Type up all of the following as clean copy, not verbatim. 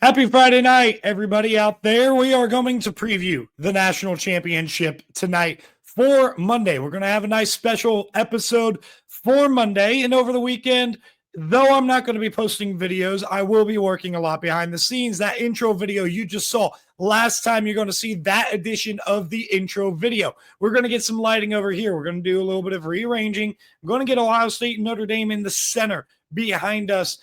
Happy Friday night, everybody out there. We are going to preview the national championship tonight for Monday. We're going to have a nice special episode for Monday. And over the weekend, though I'm not going to be posting videos, I will be working a lot behind the scenes. That intro video you just saw last time, you're going to see that edition of the intro video. We're going to get some lighting over here. We're going to do a little bit of rearranging. I'm going to get Ohio State and Notre Dame in the center behind us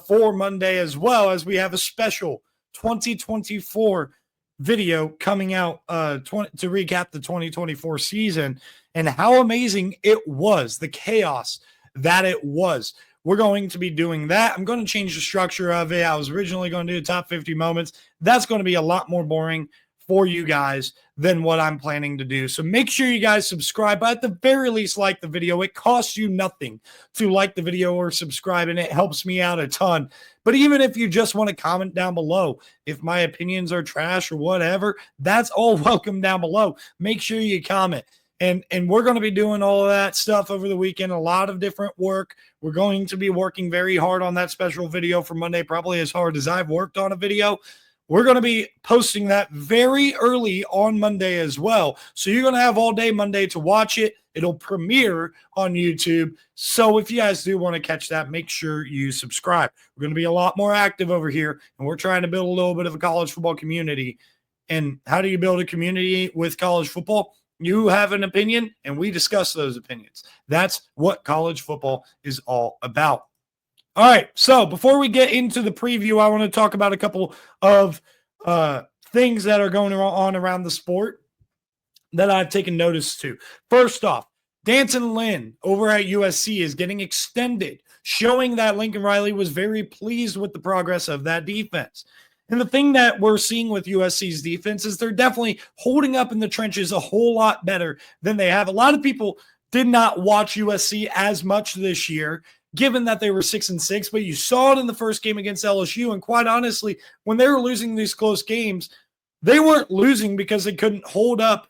for Monday, as well as we have a special 2024 video coming out to recap the 2024 season and how amazing it was, the chaos that it was. We're going to be doing that. I'm going to change the structure of it. I was originally going to do the top 50 moments. That's going to be a lot more boring for you guys than what I'm planning to do. So make sure you guys subscribe, but at the very least, like the video. It costs you nothing to like the video or subscribe, and it helps me out a ton. But even if you just want to comment down below, if my opinions are trash or whatever, that's all welcome down below. Make sure you comment. And we're going to be doing all of that stuff over the weekend, a lot of different work. We're going to be working very hard on that special video for Monday, probably as hard as I've worked on a video. We're going to be posting that very early on Monday as well. So you're going to have all day Monday to watch it. It'll premiere on YouTube. So if you guys do want to catch that, make sure you subscribe. We're going to be a lot more active over here, and we're trying to build a little bit of a college football community. And how do you build a community with college football? You have an opinion, and we discuss those opinions. That's what college football is all about. All right, so before we get into the preview, I want to talk about a couple of things that are going on around the sport that I've taken notice to. First off, D'Anton Lynn over at USC is getting extended, showing that Lincoln Riley was very pleased with the progress of that defense. And the thing that we're seeing with USC's defense is they're definitely holding up in the trenches a whole lot better than they have. A lot of people did not watch USC as much this year, given that they were 6-6, but you saw it in the first game against LSU. And quite honestly, when they were losing these close games, they weren't losing because they couldn't hold up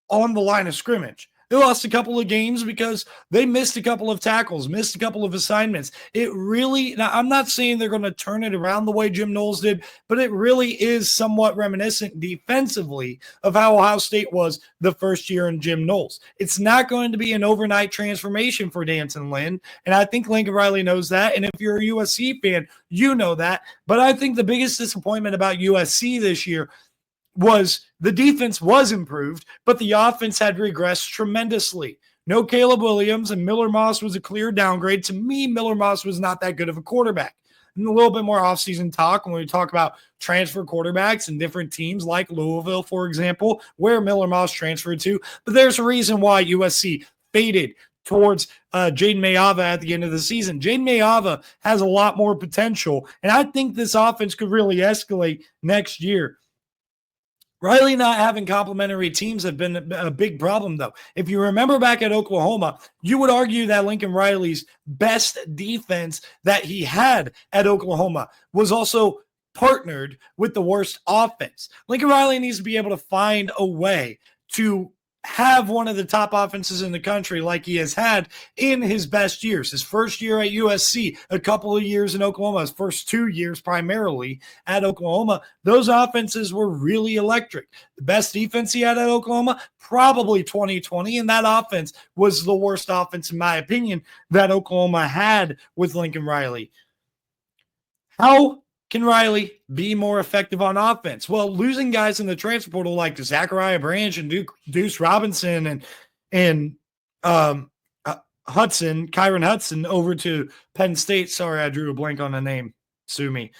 on the line of scrimmage. They lost a couple of games because they missed a couple of tackles, missed a couple of assignments. Now, I'm not saying they're going to turn it around the way Jim Knowles did, but it really is somewhat reminiscent defensively of how Ohio State was the first year in Jim Knowles. It's not going to be an overnight transformation for D'Anton Lynn, and I think Lincoln Riley knows that, and if you're a USC fan, you know that. But I think the biggest disappointment about USC this year was the defense was improved, but the offense had regressed tremendously. No Caleb Williams, and Miller Moss was a clear downgrade. To me, Miller Moss was not that good of a quarterback. And a little bit more offseason talk when we talk about transfer quarterbacks and different teams like Louisville, for example, where Miller Moss transferred to. But there's a reason why USC faded towards Jaden Mayava at the end of the season. Jaden Mayava has a lot more potential, and I think this offense could really escalate next year. Riley not having complementary teams have been a big problem, though. If you remember back at Oklahoma, you would argue that Lincoln Riley's best defense that he had at Oklahoma was also partnered with the worst offense. Lincoln Riley needs to be able to find a way to have one of the top offenses in the country like he has had in his best years. His first year at USC, a couple of years in Oklahoma, his first 2 years primarily at Oklahoma, those offenses were really electric. The best defense he had at Oklahoma, probably 2020, and that offense was the worst offense, in my opinion, that Oklahoma had with Lincoln Riley. How can Riley be more effective on offense? Well, losing guys in the transfer portal like Zachariah Branch and Deuce Robinson and Kyron Hudson over to Penn State. Sorry, I drew a blank on the name. Sue me.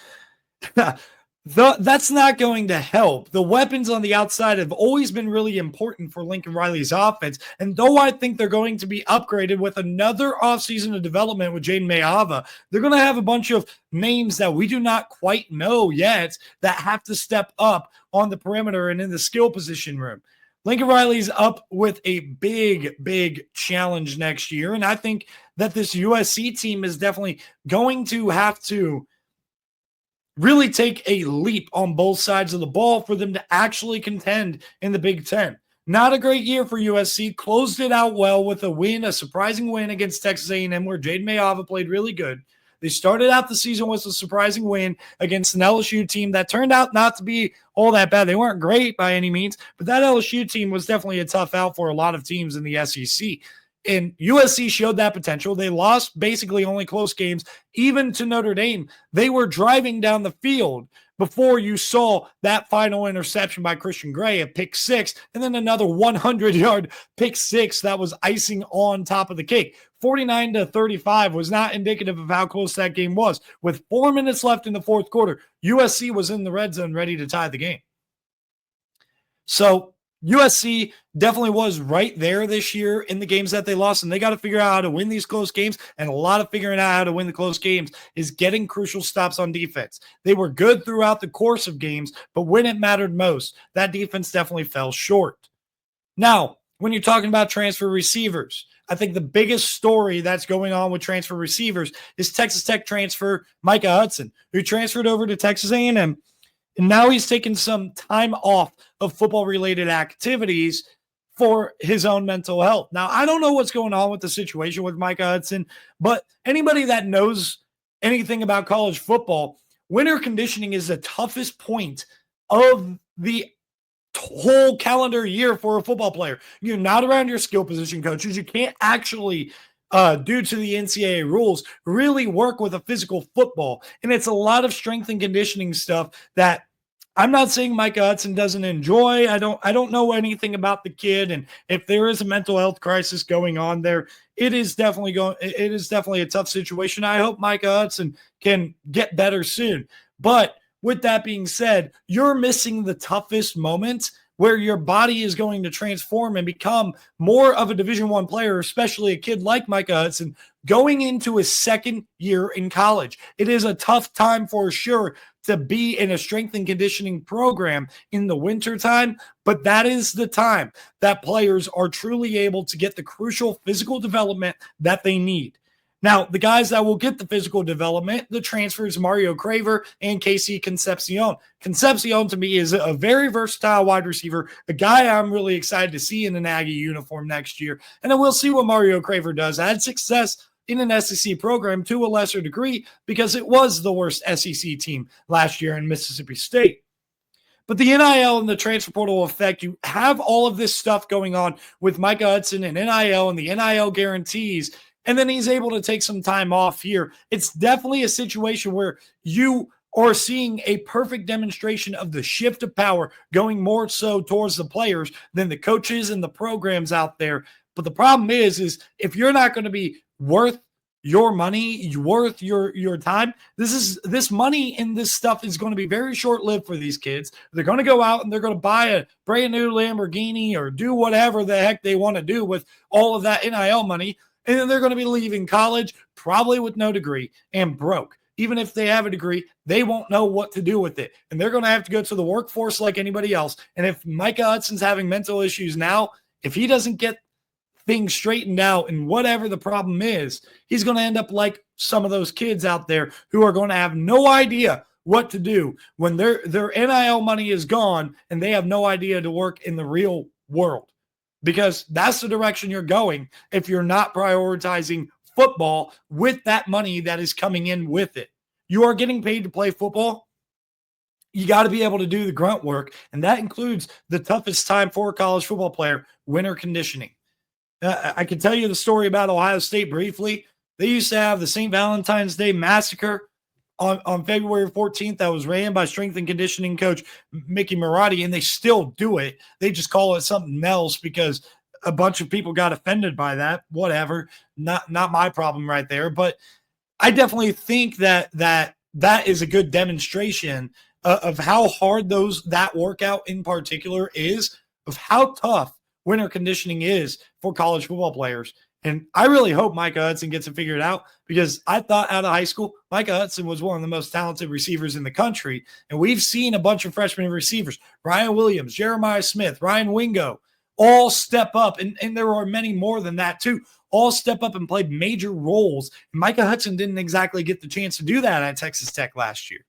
That's not going to help. The weapons on the outside have always been really important for Lincoln Riley's offense. And though I think they're going to be upgraded with another offseason of development with Jaden Mayava, they're going to have a bunch of names that we do not quite know yet that have to step up on the perimeter and in the skill position room. Lincoln Riley's up with a big, big challenge next year. And I think that this USC team is definitely going to have to really take a leap on both sides of the ball for them to actually contend in the Big Ten. Not a great year for USC. Closed it out well with a win, a surprising win against Texas A&M where Jaden Mayava played really good. They started out the season with a surprising win against an LSU team that turned out not to be all that bad. They weren't great by any means, but that LSU team was definitely a tough out for a lot of teams in the SEC. And USC showed that potential. They lost basically only close games, even to Notre Dame. They were driving down the field before you saw that final interception by Christian Gray, a pick six, and then another 100-yard pick six that was icing on top of the cake. 49-35 was not indicative of how close that game was. With 4 minutes left in the fourth quarter, USC was in the red zone ready to tie the game. So USC definitely was right there this year in the games that they lost, and they got to figure out how to win these close games, and a lot of figuring out how to win the close games is getting crucial stops on defense. They were good throughout the course of games, but when it mattered most, that defense definitely fell short. Now, when you're talking about transfer receivers, I think the biggest story that's going on with transfer receivers is Texas Tech transfer Micah Hudson, who transferred over to Texas A&M, and now he's taken some time off of football-related activities for his own mental health. Now, I don't know what's going on with the situation with Micah Hudson, but anybody that knows anything about college football, winter conditioning is the toughest point of the whole calendar year for a football player. You're not around your skill position coaches. You can't actually, due to the NCAA rules, really work with a physical football. And it's a lot of strength and conditioning stuff that I'm not saying Micah Hudson doesn't enjoy. I don't know anything about the kid, and if there is a mental health crisis going on there, it is definitely a tough situation. I hope Micah Hudson can get better soon. But with that being said, you're missing the toughest moments where your body is going to transform and become more of a Division I player, especially a kid like Micah Hudson going into his second year in college. It is a tough time for sure to be in a strength and conditioning program in the wintertime, but that is the time that players are truly able to get the crucial physical development that they need. Now, the guys that will get the physical development, the transfers, Mario Craver and Casey Concepcion. Concepcion, to me, is a very versatile wide receiver, a guy I'm really excited to see in an Aggie uniform next year. And then we'll see what Mario Craver does. I had success in an SEC program to a lesser degree because it was the worst SEC team last year in Mississippi State. But the NIL and the transfer portal effect, you have all of this stuff going on with Micah Hudson and NIL and the NIL guarantees, and then he's able to take some time off here. It's definitely a situation where you are seeing a perfect demonstration of the shift of power going more so towards the players than the coaches and the programs out there. But the problem is if you're not going to be worth your money, worth your time, this money in this stuff is going to be very short-lived for these kids. They're going to go out and they're going to buy a brand new Lamborghini or do whatever the heck they want to do with all of that NIL money. And then they're going to be leaving college probably with no degree and broke. Even if they have a degree, they won't know what to do with it. And they're going to have to go to the workforce like anybody else. And if Micah Hudson's having mental issues now, if he doesn't get things straightened out and whatever the problem is, he's going to end up like some of those kids out there who are going to have no idea what to do when their NIL money is gone and they have no idea to work in the real world. Because that's the direction you're going if you're not prioritizing football with that money that is coming in with it. You are getting paid to play football. You got to be able to do the grunt work, and that includes the toughest time for a college football player, winter conditioning. I can tell you the story about Ohio State briefly. They used to have the St. Valentine's Day Massacre on February 14th that was ran by strength and conditioning coach Mickey Marotti, and they still do it. They just call it something else because a bunch of people got offended by that. Whatever. Not my problem right there. But I definitely think that is a good demonstration of how hard that workout in particular is, of how tough winter conditioning is for college football players. And I really hope Micah Hudson gets it figured out because I thought out of high school, Micah Hudson was one of the most talented receivers in the country. And we've seen a bunch of freshman receivers, Ryan Williams, Jeremiah Smith, Ryan Wingo, all step up. And there are many more than that too, all step up and played major roles. And Micah Hudson didn't exactly get the chance to do that at Texas Tech last year.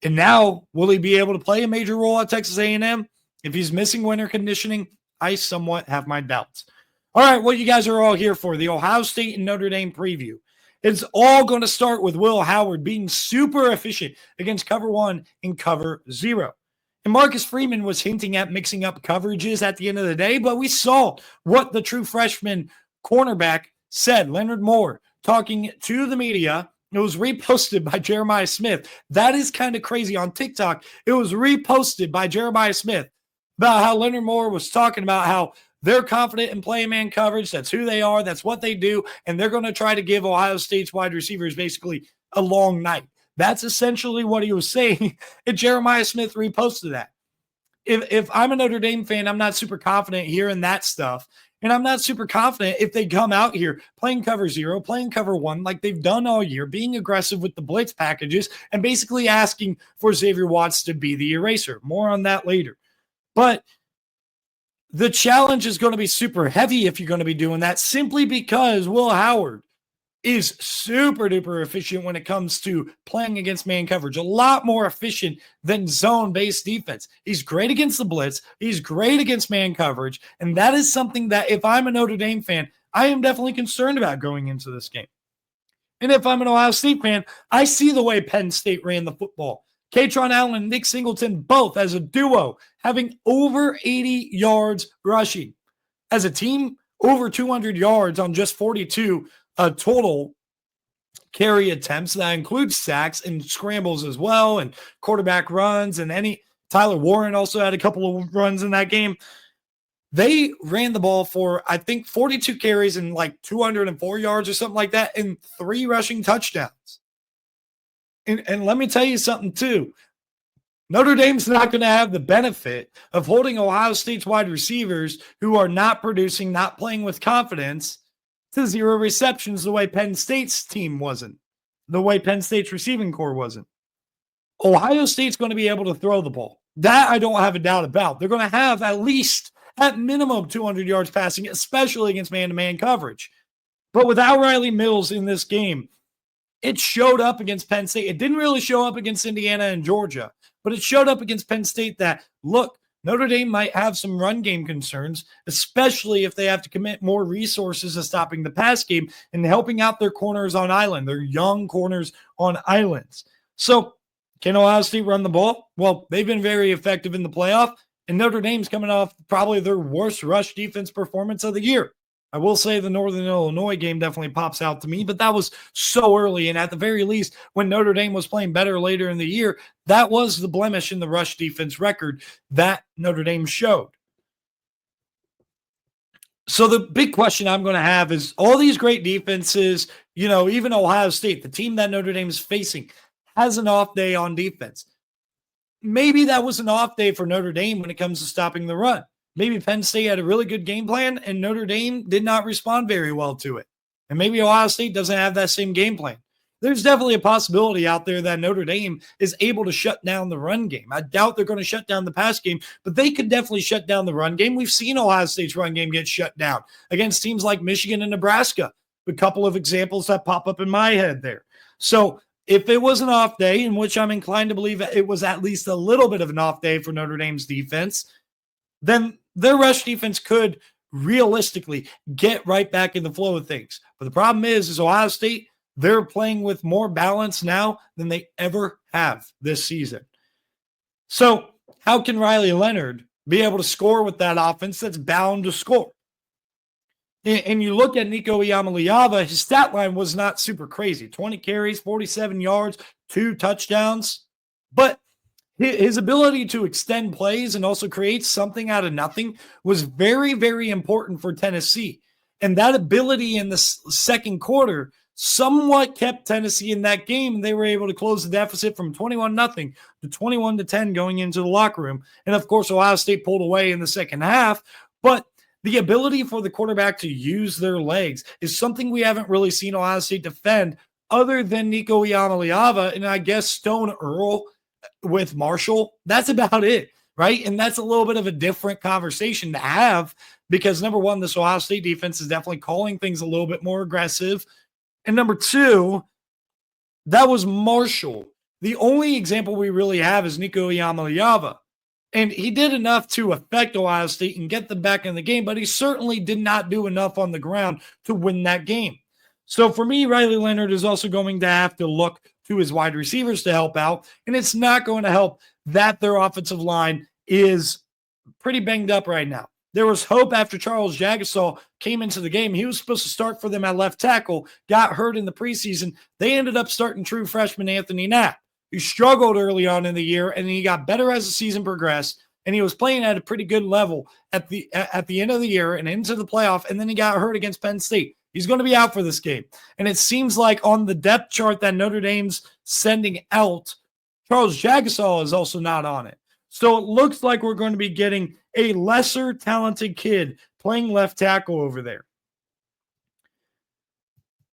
And now, will he be able to play a major role at Texas A&M? If he's missing winter conditioning, I somewhat have my doubts. All right, what you guys are all here for, the Ohio State and Notre Dame preview. It's all going to start with Will Howard being super efficient against cover 1 and cover 0. And Marcus Freeman was hinting at mixing up coverages at the end of the day, but we saw what the true freshman cornerback said. Leonard Moore talking to the media. It was reposted by Jeremiah Smith. That is kind of crazy on TikTok. It was reposted by Jeremiah Smith about how Leonard Moore was talking about how they're confident in playing man coverage. That's who they are. That's what they do. And they're going to try to give Ohio State's wide receivers basically a long night. That's essentially what he was saying. And Jeremiah Smith reposted that. If I'm a Notre Dame fan, I'm not super confident hearing that stuff. And I'm not super confident if they come out here playing cover 0, playing cover 1 like they've done all year, being aggressive with the blitz packages and basically asking for Xavier Watts to be the eraser. More on that later. But the challenge is going to be super heavy if you're going to be doing that, simply because Will Howard is super duper efficient when it comes to playing against man coverage, a lot more efficient than zone-based defense. He's great against the blitz. He's great against man coverage. And that is something that if I'm a Notre Dame fan, I am definitely concerned about going into this game. And if I'm an Ohio State fan, I see the way Penn State ran the football. Katron Allen and Nick Singleton both as a duo having over 80 yards rushing. As a team, over 200 yards on just 42 total carry attempts. That includes sacks and scrambles as well, and quarterback runs, and Tyler Warren also had a couple of runs in that game. They ran the ball for, I think, 42 carries and like 204 yards or something like that, and 3 rushing touchdowns. And let me tell you something too. Notre Dame's not going to have the benefit of holding Ohio State's wide receivers who are not producing, not playing with confidence, to 0 receptions the way Penn State's team wasn't, the way Penn State's receiving core wasn't. Ohio State's going to be able to throw the ball. That I don't have a doubt about. They're going to have at minimum 200 yards passing, especially against man-to-man coverage. But without Riley Mills in this game, it showed up against Penn State. It didn't really show up against Indiana and Georgia, but it showed up against Penn State that, look, Notre Dame might have some run game concerns, especially if they have to commit more resources to stopping the pass game and helping out their corners on island, their young corners on islands. So can Ohio State run the ball? Well, they've been very effective in the playoff, and Notre Dame's coming off probably their worst rush defense performance of the year. I will say the Northern Illinois game definitely pops out to me, but that was so early. And at the very least, when Notre Dame was playing better later in the year, that was the blemish in the rush defense record that Notre Dame showed. So the big question I'm going to have is all these great defenses, even Ohio State, the team that Notre Dame is facing, has an off day on defense. Maybe that was an off day for Notre Dame when it comes to stopping the run. Maybe Penn State had a really good game plan and Notre Dame did not respond very well to it. And maybe Ohio State doesn't have that same game plan. There's definitely a possibility out there that Notre Dame is able to shut down the run game. I doubt they're going to shut down the pass game, but they could definitely shut down the run game. We've seen Ohio State's run game get shut down against teams like Michigan and Nebraska. A couple of examples that pop up in my head there. So if it was an off day, in which I'm inclined to believe it was at least a little bit of an off day for Notre Dame's defense, then their rush defense could realistically get right back in the flow of things. But the problem is Ohio State, they're playing with more balance now than they ever have this season. So how can Riley Leonard be able to score with that offense that's bound to score? And you look at Nico Iamaleava, his stat line was not super crazy. 20 carries, 47 yards, 2 touchdowns. But his ability to extend plays and also create something out of nothing was very, very important for Tennessee. And that ability in the second quarter somewhat kept Tennessee in that game. And they were able to close the deficit from 21-0 to 21-10 going into the locker room. And of course, Ohio State pulled away in the second half. But the ability for the quarterback to use their legs is something we haven't really seen Ohio State defend other than Nico Iamaleava and I guess Stone Earl with Marshall. That's about it, right? And that's a little bit of a different conversation to have because, number one, this Ohio State defense is definitely calling things a little bit more aggressive. And number two, that was Marshall. The only example we really have is Nico Iamaleava. And he did enough to affect Ohio State and get them back in the game, but he certainly did not do enough on the ground to win that game. So for me, Riley Leonard is also going to have to look to his wide receivers to help out. And it's not going to help that their offensive line is pretty banged up right now. There was hope after Charles Jagasaw came into the game. He was supposed to start for them at left tackle, got hurt in the preseason. They ended up starting true freshman Anthony Knapp, who struggled early on in the year, and he got better as the season progressed. And he was playing at a pretty good level at the end of the year and into the playoff, and then he got hurt against Penn State. He's going to be out for this game. And it seems like on the depth chart that Notre Dame's sending out, Charles Jagasaw is also not on it. So it looks like we're going to be getting a lesser talented kid playing left tackle over there.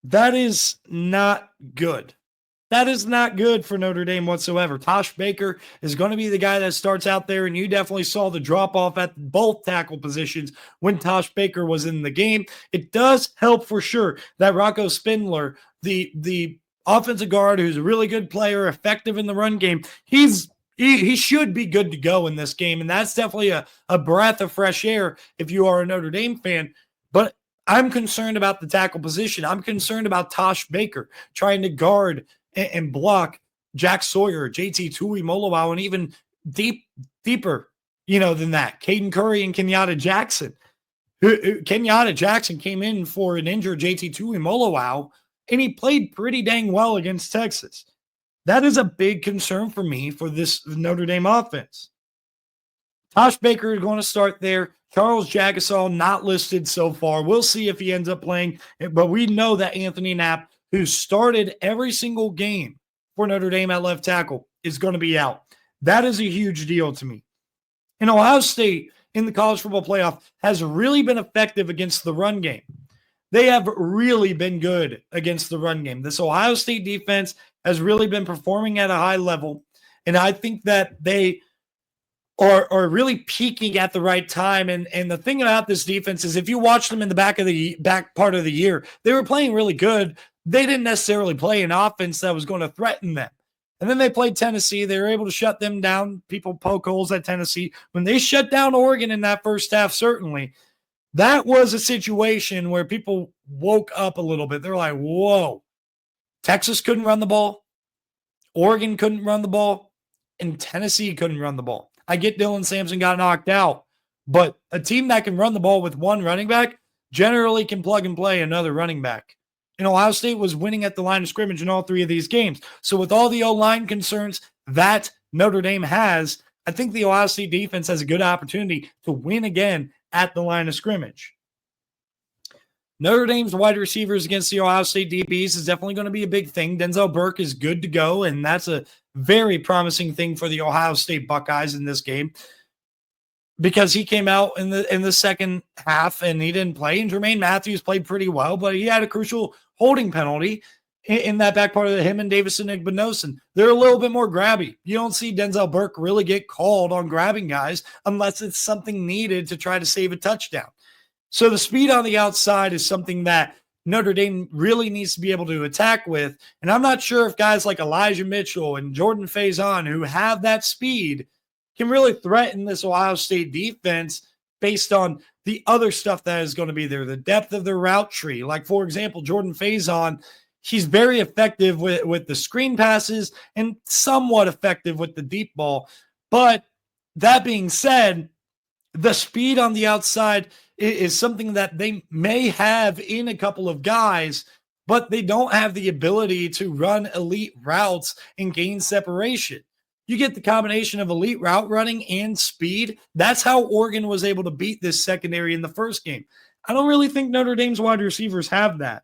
That is not good. That is not good for Notre Dame whatsoever. Tosh Baker is going to be the guy that starts out there, and you definitely saw the drop-off at both tackle positions when Tosh Baker was in the game. It does help for sure that Rocco Spindler, the offensive guard who's a really good player, effective in the run game, he should be good to go in this game, and that's definitely a breath of fresh air if you are a Notre Dame fan. But I'm concerned about the tackle position. I'm concerned about Tosh Baker trying to guard and block Jack Sawyer, JT Tuimoloau, and even deeper, than that, Caden Curry and Kenyatta Jackson. Kenyatta Jackson came in for an injured JT Tuimoloau, and he played pretty dang well against Texas. That is a big concern for me for this Notre Dame offense. Tosh Baker is going to start there. Charles Jagasaw not listed so far. We'll see if he ends up playing, but we know that Anthony Knapp, who started every single game for Notre Dame at left tackle, is going to be out. That is a huge deal to me. And Ohio State in the college football playoff has really been effective against the run game. They have really been good against the run game. This Ohio State defense has really been performing at a high level, and I think that they are really peaking at the right time. And the thing about this defense is if you watch them in the back part of the year, they were playing really good. They didn't necessarily play an offense that was going to threaten them. And then they played Tennessee. They were able to shut them down. People poke holes at Tennessee. When they shut down Oregon in that first half, certainly, that was a situation where people woke up a little bit. They're like, whoa, Texas couldn't run the ball. Oregon couldn't run the ball. And Tennessee couldn't run the ball. I get Dylan Sampson got knocked out, but a team that can run the ball with one running back generally can plug and play another running back. And Ohio State was winning at the line of scrimmage in all three of these games. So with all the O-line concerns that Notre Dame has, I think the Ohio State defense has a good opportunity to win again at the line of scrimmage. Notre Dame's wide receivers against the Ohio State DBs is definitely going to be a big thing. Denzel Burke is good to go, and that's a very promising thing for the Ohio State Buckeyes in this game because he came out in the second half and he didn't play. And Jermaine Matthews played pretty well, but he had a crucial holding penalty in that back part of him and Davison Igbinosun. They're a little bit more grabby. You don't see Denzel Burke really get called on grabbing guys unless it's something needed to try to save a touchdown. So the speed on the outside is something that Notre Dame really needs to be able to attack with. And I'm not sure if guys like Elijah Mitchell and Jordan Faison, who have that speed, can really threaten this Ohio State defense based on the other stuff that is going to be there, the depth of their route tree. Like, for example, Jordan Faison, he's very effective with the screen passes and somewhat effective with the deep ball. But that being said, the speed on the outside is something that they may have in a couple of guys, but they don't have the ability to run elite routes and gain separation. You get the combination of elite route running and speed. That's how Oregon was able to beat this secondary in the first game. I don't really think Notre Dame's wide receivers have that.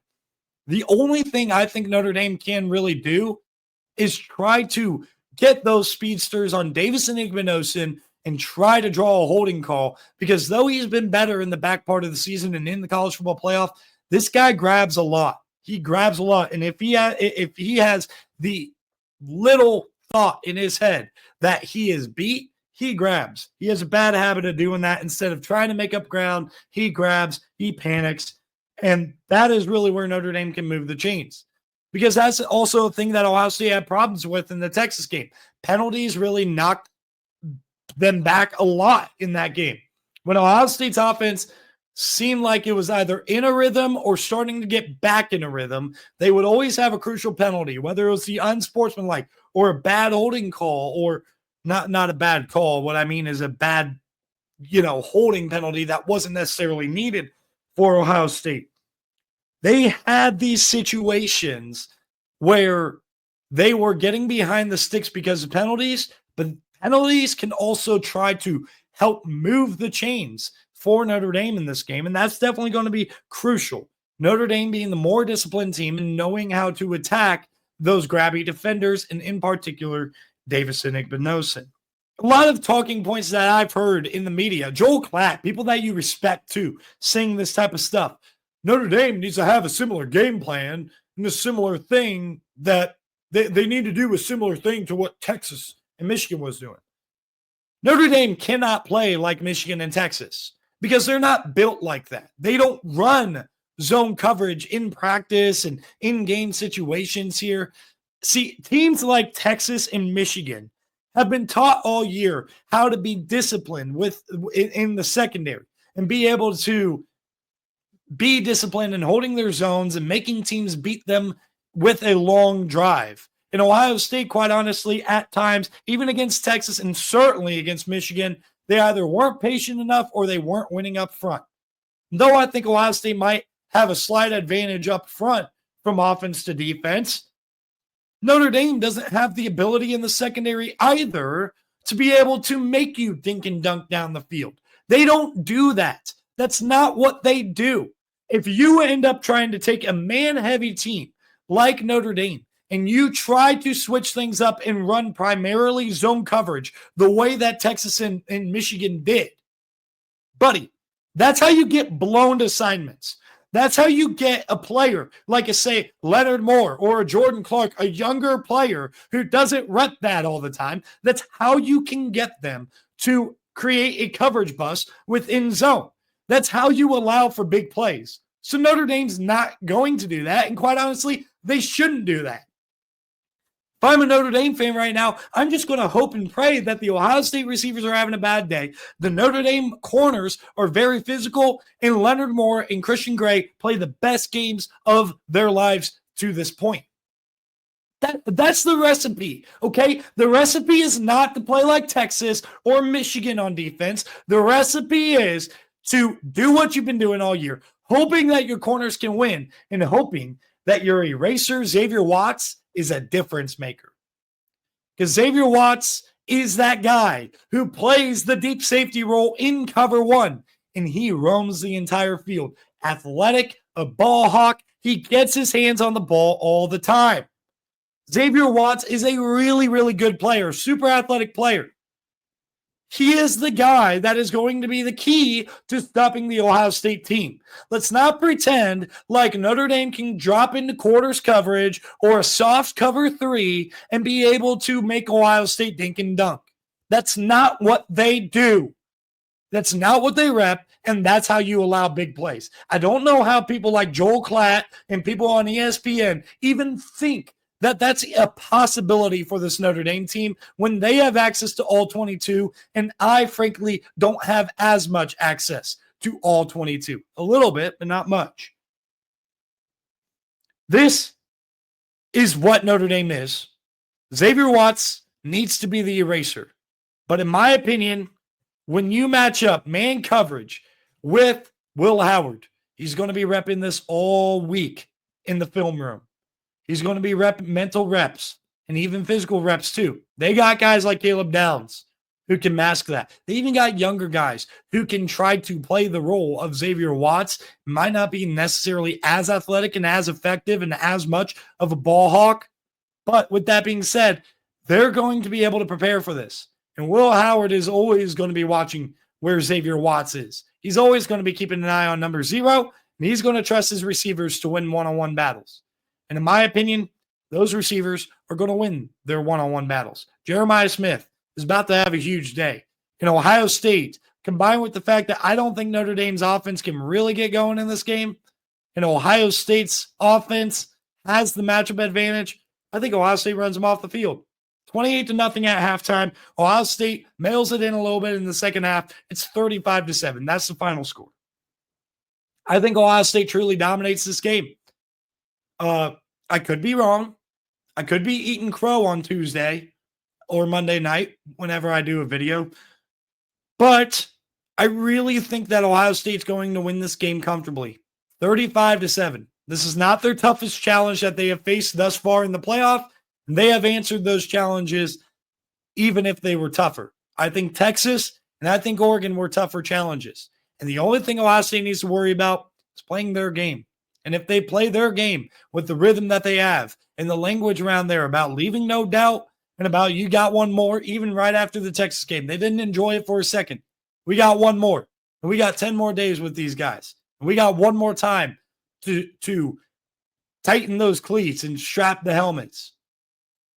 The only thing I think Notre Dame can really do is try to get those speedsters on Davison Igbinosun and try to draw a holding call, because though he's been better in the back part of the season and in the college football playoff, this guy grabs a lot. He grabs a lot. And if he has the little thought in his head that he is beat, he grabs. He has a bad habit of doing that. Instead of trying to make up ground, he grabs, he panics. And that is really where Notre Dame can move the chains, because that's also a thing that Ohio State had problems with in the Texas game. Penalties really knocked them back a lot in that game. When Ohio State's offense seemed like it was either in a rhythm or starting to get back in a rhythm, they would always have a crucial penalty, whether it was the unsportsmanlike or a bad holding call, or not a bad call. What I mean is a bad, holding penalty that wasn't necessarily needed for Ohio State. They had these situations where they were getting behind the sticks because of penalties, but penalties can also try to help move the chains for Notre Dame in this game, and that's definitely going to be crucial. Notre Dame being the more disciplined team and knowing how to attack those grabby defenders, and in particular, Davison Igbinosun. A lot of talking points that I've heard in the media, Joel Klatt, people that you respect too, saying this type of stuff. Notre Dame needs to have a similar game plan and a similar thing that they need to do a similar thing to what Texas and Michigan was doing. Notre Dame cannot play like Michigan and Texas because they're not built like that. They don't run zone coverage in practice and in-game situations here. See, teams like Texas and Michigan have been taught all year how to be disciplined in the secondary and be able to be disciplined in holding their zones and making teams beat them with a long drive. In Ohio State, quite honestly, at times, even against Texas and certainly against Michigan, they either weren't patient enough or they weren't winning up front. Though I think Ohio State might have a slight advantage up front from offense to defense, Notre Dame doesn't have the ability in the secondary either to be able to make you dink and dunk down the field. They don't do that. That's not what they do. If you end up trying to take a man-heavy team like Notre Dame and you try to switch things up and run primarily zone coverage the way that Texas and Michigan did, buddy, that's how you get blown assignments. That's how you get a player like, say, Leonard Moore or a Jordan Clark, a younger player who doesn't rep that all the time. That's how you can get them to create a coverage bust within zone. That's how you allow for big plays. So Notre Dame's not going to do that. And quite honestly, they shouldn't do that. If I'm a Notre Dame fan right now, I'm just going to hope and pray that the Ohio State receivers are having a bad day. The Notre Dame corners are very physical, and Leonard Moore and Christian Gray play the best games of their lives to this point. That's the recipe, okay? The recipe is not to play like Texas or Michigan on defense. The recipe is to do what you've been doing all year, hoping that your corners can win and hoping that your eraser, Xavier Watts, is a difference maker. Because Xavier Watts is that guy who plays the deep safety role in cover one, and he roams the entire field. Athletic, a ball hawk, he gets his hands on the ball all the time. Xavier Watts is a really, really good player, super athletic player. He is the guy that is going to be the key to stopping the Ohio State team. Let's not pretend like Notre Dame can drop into quarters coverage or a soft cover 3 and be able to make Ohio State dink and dunk. That's not what they do. That's not what they rep, and that's how you allow big plays. I don't know how people like Joel Klatt and people on ESPN even think that that's a possibility for this Notre Dame team when they have access to all 22, and I frankly don't have as much access to all 22. A little bit, but not much. This is what Notre Dame is. Xavier Watts needs to be the eraser. But in my opinion, when you match up man coverage with Will Howard, he's going to be repping this all week in the film room. He's going to be mental reps and even physical reps too. They got guys like Caleb Downs who can mask that. They even got younger guys who can try to play the role of Xavier Watts. Might not be necessarily as athletic and as effective and as much of a ball hawk. But with that being said, they're going to be able to prepare for this. And Will Howard is always going to be watching where Xavier Watts is. He's always going to be keeping an eye on number 0, and he's going to trust his receivers to win one-on-one battles. And in my opinion, those receivers are going to win their one-on-one battles. Jeremiah Smith is about to have a huge day. In Ohio State, combined with the fact that I don't think Notre Dame's offense can really get going in this game, and Ohio State's offense has the matchup advantage, I think Ohio State runs them off the field. 28-0 at halftime. Ohio State mails it in a little bit in the second half. It's 35-7. That's the final score. I think Ohio State truly dominates this game. I could be wrong. I could be eating crow on Tuesday or Monday night whenever I do a video. But I really think that Ohio State's going to win this game comfortably. 35-7. This is not their toughest challenge that they have faced thus far in the playoff. They have answered those challenges even if they were tougher. I think Texas and I think Oregon were tougher challenges. And the only thing Ohio State needs to worry about is playing their game. And if they play their game with the rhythm that they have and the language around there about leaving no doubt and about you got one more, even right after the Texas game, they didn't enjoy it for a second. We got one more. And we got 10 more days with these guys. And we got one more time to tighten those cleats and strap the helmets.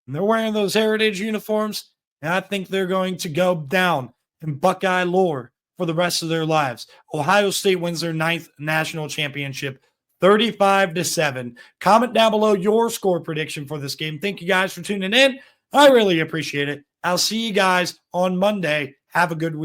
And they're wearing those heritage uniforms. And I think they're going to go down in Buckeye lore for the rest of their lives. Ohio State wins their 9th national championship, 35-7. Comment down below your score prediction for this game. Thank you guys for tuning in. I really appreciate it. I'll see you guys on Monday. Have a good week.